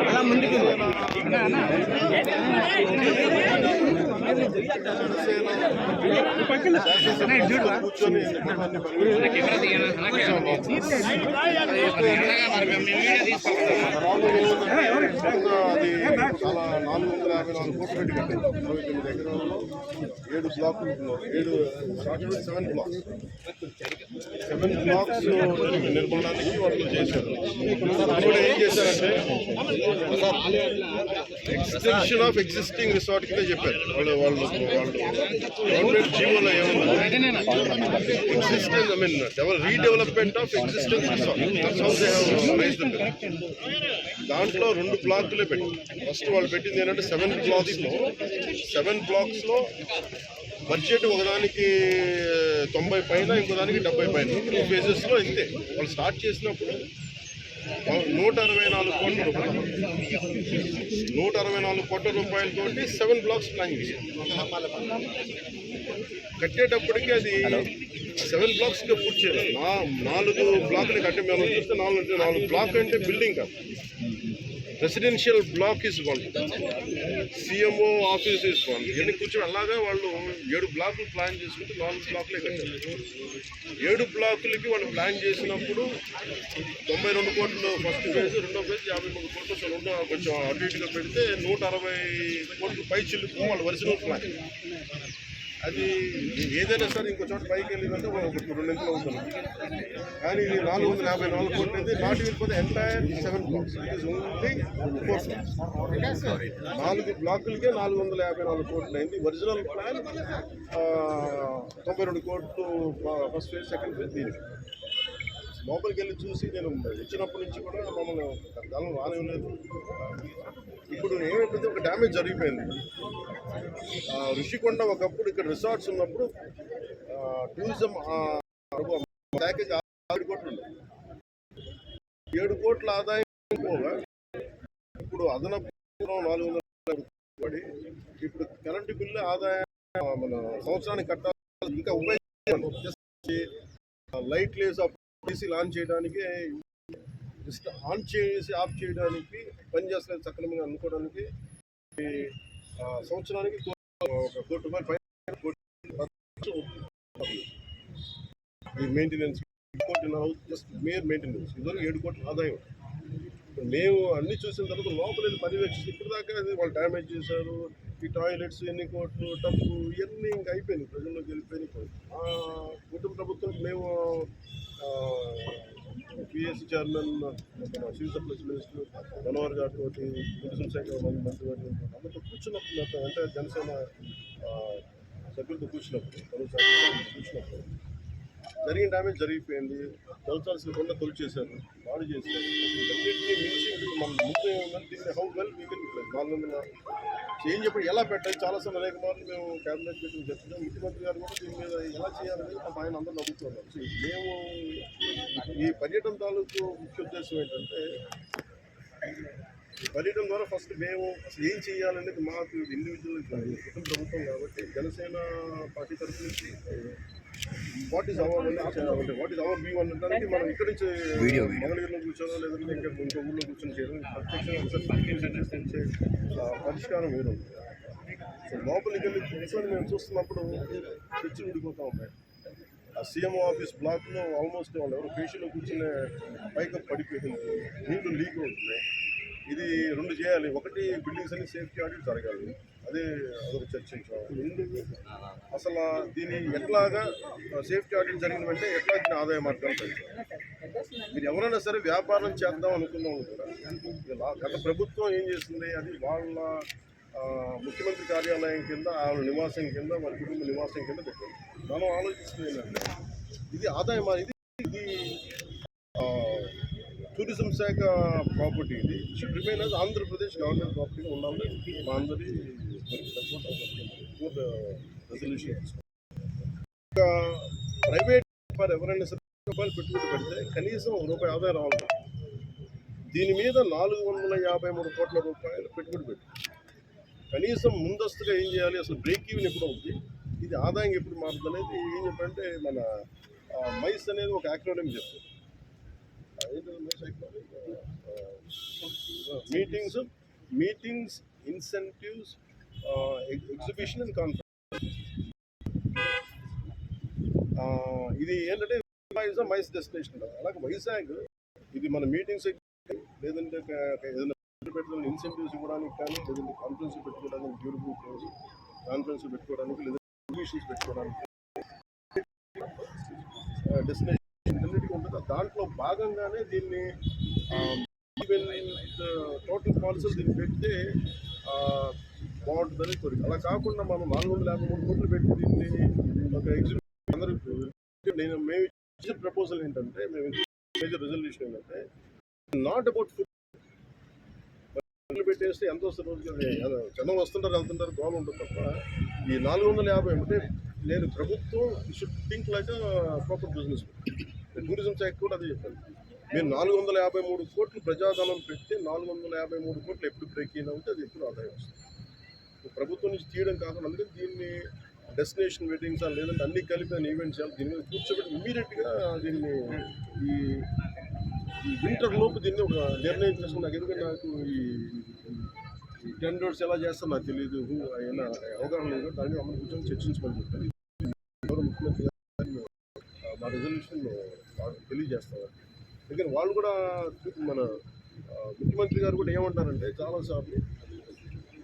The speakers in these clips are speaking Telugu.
అలా ముందుకు చాలా 454 కోట్లు పెట్టి కట్టారు 29 ఎకరాల్లో 7 బ్లాకులు 7 బ్లాక్స్ నిర్మాణానికి వాళ్ళు చేశారు. కూడా ఏం చేశారంటే ఎక్స్టెన్షన్ ఆఫ్ ఎగ్జిస్టింగ్ రిసార్ట్ కింద చెప్పారు వాళ్ళు గవర్నమెంట్ జీవోలో ఏమన్నా existence redevelopment of existence resort దాంట్లో 2 బ్లాకులే పెట్టి ఫస్ట్ వాళ్ళు పెట్టింది ఏంటంటే 7 బ్లాక్స్లో బడ్జెట్ ఒకదానికి 90 పైన ఇంకోదానికి 70 పైన 2 ఫేజెస్లో ఇంతే. వాళ్ళు స్టార్ట్ చేసినప్పుడు 164 కోట్ల రూపాయలతోటి 7 బ్లాక్స్ ప్లాన్ చేశారు. కట్టేటప్పటికి అది 7 బ్లాక్స్గా పూర్తి చేయాలి. 4 బ్లాక్లు కట్టే మేము చూస్తే 4 బ్లాక్ అంటే బిల్డింగ్ కాదు, residential block is 1, CMO office is 1. ఇవన్నీ కూర్చొని అలాగా వాళ్ళు 7 బ్లాకులు ప్లాన్ చేసుకుంటే 4 బ్లాకులే కట్టారు. 7 బ్లాకులకి వాళ్ళు ప్లాన్ చేసినప్పుడు 92 కోట్లు ఫస్ట్ ఫేజ్, రెండో ఫేజ్ 53 కోట్లు. సో రెండో కొంచెం అటు ఇటుగా పెడితే 160 కోట్లు పై చిల్లుకు వాళ్ళ ఒరిజినల్ ప్లాన్. అది ఏదైనా సరే ఇంకో చోట పైకి వెళ్ళిందంటే 2 నెలలు అవుతుంది. కానీ ఇది 454 కోట్లు అయితే నాట్ వెళ్ళిపోతే entire 7 blocks. It is only 4 బ్లాకులకే 454 కోట్లు అయింది. ఒరిజినల్ ప్లాన్ 92 కోట్లు ఫస్ట్ ఫేజ్, సెకండ్ ఫేజ్. దీనికి లోపలికి వెళ్ళి చూసి నేను ఇచ్చినప్పటి నుంచి కూడా మమ్మల్ని కాలం రానివ్వలేదు. ఇప్పుడు ఏమైపోయింది, ఒక డ్యామేజ్ జరిగిపోయింది. ఋషికొండ ఒకప్పుడు ఇక్కడ రిసార్ట్స్ ఉన్నప్పుడు టూరిజం ప్యాకేజ్ 6 కోట్లు ఉంది. 7 కోట్ల ఆదాయం పోగా ఇప్పుడు అదనపు 400 పడి ఇప్పుడు కరెంటు బిల్లు ఆదాయం మన సంవత్సరానికి కట్టాలి. ఇంకా లైట్ లేస్ ఏసీ లాంచ్ చేయడానికి, జస్ట్ ఆన్ చేసి ఆఫ్ చేయడానికి పని చేస్తలేదు సక్రమంగా అనుకోవడానికి సంవత్సరానికి 1 కోటి రూపాయలు పైన ఈ మెయింటెనెన్స్, జస్ట్ మేయర్ మెయింటెనెన్స్. ఇదివరకు 7 కోట్ల ఆదాయం. మేము అన్ని చూసిన తర్వాత లోపల పర్యవేక్షిస్తే ఇప్పుడు దాకా అది వాళ్ళు డ్యామేజ్ చేశారు. ఈ టాయిలెట్స్ ఎన్ని కోట్లు, టప్పు ఇవన్నీ ఇంకా అయిపోయింది, ప్రజల్లోకి వెళ్ళిపోయినాయి. కుటుంబ ప్రభుత్వం మేము PSC chairman civil supplies minister Manohar గారితో, టూరిజం శాఖ మంత్రి గారు అందరితో కూర్చున్నప్పుడు, అంటే జనసేన సభ్యులతో కూర్చున్నప్పుడు జరిగిన డ్యామేజ్ జరిగిపోయింది. తొలచాల్సిన కొండ తొలిచేశారు, వాడు చేశారు. ఇవన్నింటినీ మించి మన ముందు ఏమన్నా దీన్ని హౌ వెల్ వీ కెన్ 400 ఏం చెప్పి ఎలా పెట్టాలి. చాలాసార్లు అనేక మార్లు మేము క్యాబినెట్ మీటింగ్ చెప్తున్నాం. ముఖ్యమంత్రి గారు కూడా దీని మీద ఎలా చేయాలని ఆయన అందరూ నమ్ముతున్నారు. సో మేము ఈ పర్యటన తాలూకు ముఖ్య ఉద్దేశం ఏంటంటే, ఈ పర్యటన ద్వారా ఫస్ట్ మేము అసలు ఏం చేయాలనేది మాకు ఇండివిజువల్ కుటుంబ ప్రభుత్వం కాబట్టి జనసేన పార్టీ తరఫు నుంచి వాట్ ఈస్ అవర్ వ్యూ అనడానికి మనం ఇక్కడి నుంచి మంగళగిరిలో కూర్చోనో లేదంటే ఇంకో ఊళ్ళో కూర్చొని చేయడం ప్రత్యక్షంగా పరిష్కారం వేరు. సో లోపలికి వెళ్ళి కూర్చొని మేము చూస్తున్నప్పుడు చర్చలు ఊడిపోతూ ఉన్నాయి. ఆ సీఎంఓ ఆఫీస్ బ్లాక్లో ఆల్మోస్ట్ వాళ్ళు ఎవరు పేషెంట్లో కూర్చునే పైకప్ పడిపోయింది, నీళ్లు లీక్ అవుతున్నాయి. ఇది 2 చేయాలి. ఒకటి బిల్డింగ్స్ అన్ని సేఫ్టీ ఆడిట్ జరగాలి, అదొక చర్చించాం. అసలు దీన్ని ఎట్లాగా సేఫ్టీ ఆడిట్ జరిగినవంటే ఎట్లా దీని ఆదాయ మార్గాలు పెంచాలి. మీరు ఎవరైనా సరే వ్యాపారం చేద్దాం అనుకున్నాం కూడా గత ప్రభుత్వం ఏం చేస్తుంది, అది వాళ్ళ ముఖ్యమంత్రి కార్యాలయం కింద, వాళ్ళ నివాసం కింద, వాళ్ళ కుటుంబ నివాసం కింద పెట్టింది. మనం ఆలోచిస్తుంది ఏంటంటే ఇది ఆదాయం, ఇది టూరిజం శాఖ ప్రాపర్టీ. ఇది should remain as Andhra Pradesh government ప్రాపర్టీగా ఉండాలి. మా అందరి రెజల్యూషన్ ప్రైవేట్ ఎవరైనా సరే రూపాయలు పెట్టుబడి పెడితే కనీసం ₹1 ఆదాయం రావాలి. దీని మీద 453 కోట్ల రూపాయలు పెట్టుబడి పెట్టి కనీసం ముందస్తుగా ఏం చేయాలి, అసలు బ్రేక్ ఈవెన్ ఎప్పుడు అవుతుంది, ఇది ఆదాయం ఎప్పుడు మారుతుంది అనేది ఏం చెప్పంటే మన మైస్ అనేది ఒక యాక్రోనిమ్ చెప్తుంది. Meetings incentives exhibition and conference. ఇది ఏంటంటే మైస్ డెస్టినేషన్. అలాగే వైజాగ్ ఇది మన మీటింగ్స్ లేదంటే ఏదైనా పెట్టుకోవడానికి ఇన్సెంటివ్స్ ఇవ్వడానికి కానీ, లేదంటే కాన్ఫరెన్స్ పెట్టుకోవడానికి, బ్యూటిఫుల్ ప్లేస్ కాన్ఫరెన్స్ పెట్టుకోవడానికి, లేదా ఎగ్జిబిషన్స్ పెట్టుకోవడానికి డెస్టినేషన్ అన్నిటికీ ఉంటుంది. దాంట్లో భాగంగానే దీన్ని టోటల్ పాలసీలు దీన్ని పెడితే బాగుంటుందని కోరిక. అలా కాకుండా మనం 453 కోట్లు పెట్టి దీన్ని ఒక ఎగ్జిబిషన్ అందరూ మేము ఇచ్చిన ప్రపోజల్ ఏంటంటే, మేము మేజర్ రెజల్యూషన్ ఏంటంటే నాట్ అబౌట్ ఫుడ్ పెట్టేస్తే ఎంత వస్తుంది రోజుకి, జనం వస్తుంటారు వెళ్తుంటారు, దోమ ఉంటుంది తప్ప ఈ 450 అంటే నేను ప్రభుత్వం should think like proper business. Tourism శాఖ కూడా అదే చెప్పాను. మీరు 453 కోట్లు ప్రజాధనం పెడితే 453 కోట్లు ఎప్పుడు బ్రేక్ అయినా ఉంటే అది ఎప్పుడు ఆదాయం వస్తుంది. ప్రభుత్వం నుంచి తీయడం కాకుండా అందుకే దీన్ని డెస్టినేషన్ వెడ్డింగ్స్ లేదంటే అన్ని కలిపి ఈవెంట్స్ చేయాలి. దీని మీద కూర్చోబెట్టి ఇమీడియట్గా దీన్ని ఈ వింటర్ లోపు దీన్ని ఒక నిర్ణయం చేసుకుని, నాకు ఎందుకంటే నాకు ఈ టెండర్స్ ఎలా చేస్తారో నాకు తెలియదు, అయినా అవగాహన లేదు. దాన్ని అమలు కూర్చొని చర్చించమని చెప్పారు. ముఖ్యమంత్రి గారు మా రెజల్యూషన్ తెలియజేస్తారు. ఎందుకంటే వాళ్ళు కూడా మన ముఖ్యమంత్రి గారు కూడా ఏమంటారంటే చాలాసార్లు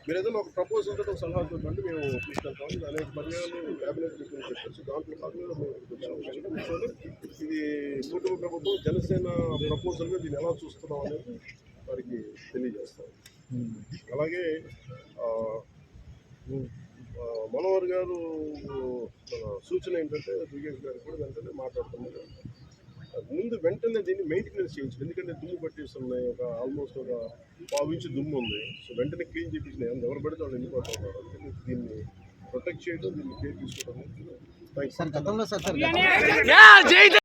మీరు ఏదైనా ఒక ప్రపోజల్ తోటి ఒక సలహాతో అంటే మేము తీసుకెళ్తాము, అనేక పర్యాలు క్యాబినెట్ మీటింగ్ చెప్పచ్చు. దాంట్లో భాగంగా కూర్చొని ఇది కుటుంబ ప్రభుత్వం జనసేన ప్రపోజల్గా దీన్ని ఎలా చూస్తున్నాం అనేది వారికి తెలియజేస్తాం. అలాగే మనోహర్ గారు మన సూచన ఏంటంటే దుర్గేష్ గారు కూడా వెంటనే మాట్లాడుతున్నారు. ముందు వెంటనే దీన్ని మెయింటెనెన్స్ చేయించాలి. ఎందుకంటే దుమ్ము పట్టేస్తున్నాయి, ఒక ఆల్మోస్ట్ ఒక 1/4 ఇంచు దుమ్ము ఉంది. సో వెంటనే క్లీన్ చేయించినాయి. ఎవరు పడితే వాళ్ళు వెళ్ళిపోతున్నారు. అందుకని దీన్ని ప్రొటెక్ట్ చేయడం, దీన్ని కేర్ తీసుకోవడం. Thank you.